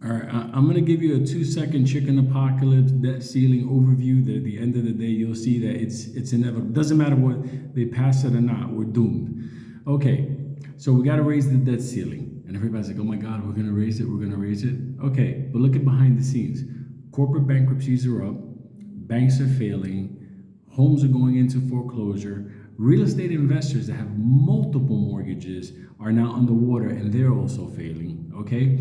All right, I'm going to give you a 2-second chicken apocalypse debt ceiling overview. That at the end of the day, you'll see that it's inevitable. Doesn't matter what they pass it or not, we're doomed. Okay, so we got to raise the debt ceiling, and everybody's like, "Oh my God, we're going to raise it. We're going to raise it." Okay, but look at behind the scenes. Corporate bankruptcies are up, banks are failing, homes are going into foreclosure. Real estate investors that have multiple mortgages are now underwater, and they're also failing. Okay.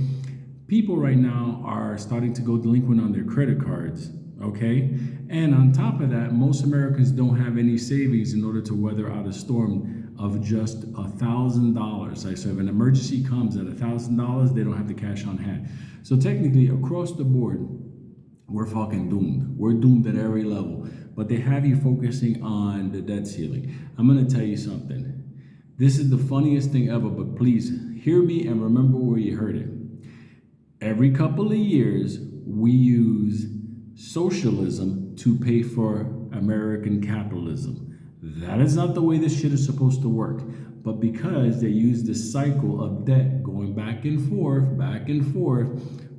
People right now are starting to go delinquent on their credit cards, okay? And on top of that, most Americans don't have any savings in order to weather out a storm of just $1,000. Like, so if an emergency comes at $1,000, they don't have the cash on hand. So technically, across the board, we're fucking doomed. We're doomed at every level. But they have you focusing on the debt ceiling. I'm gonna tell you something. This is the funniest thing ever, but please hear me and remember where you heard it. Every couple of years, we use socialism to pay for American capitalism. That is not the way this shit is supposed to work. But because they use the cycle of debt going back and forth,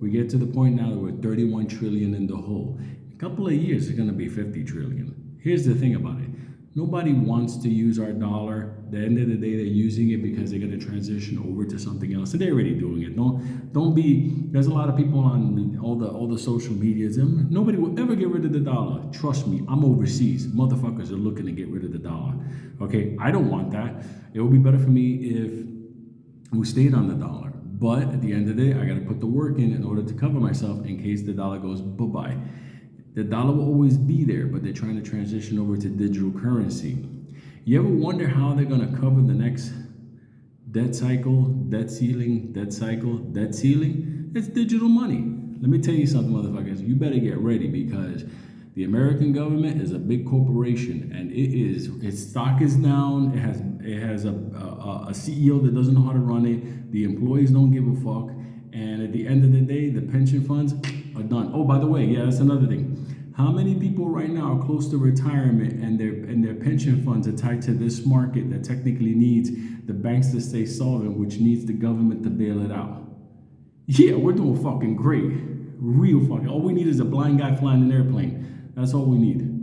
we get to the point now that we're 31 trillion in the hole. In a couple of years, it's going to be 50 trillion. Here's the thing about it. Nobody wants to use our dollar. At the end of the day, they're using it because they're going to transition over to something else, and they're already doing it. Don't be. There's a lot of people on all the social medias. And nobody will ever get rid of the dollar. Trust me, I'm overseas. Motherfuckers are looking to get rid of the dollar. Okay, I don't want that. It would be better for me if we stayed on the dollar. But at the end of the day, I got to put the work in order to cover myself in case the dollar goes bye-bye. The dollar will always be there, but they're trying to transition over to digital currency. You ever wonder how they're going to cover the next debt cycle, debt ceiling, debt cycle, debt ceiling? It's digital money. Let me tell you something, motherfuckers. You better get ready because the American government is a big corporation, and its stock is down. It has a CEO that doesn't know how to run it. The employees don't give a fuck. And at the end of the day, the pension funds are done. Oh, by the way, yeah, that's another thing. How many people right now are close to retirement and their pension funds are tied to this market that technically needs the banks to stay solvent, which needs the government to bail it out? Yeah, we're doing fucking great. Real fucking. All we need is a blind guy flying an airplane. That's all we need.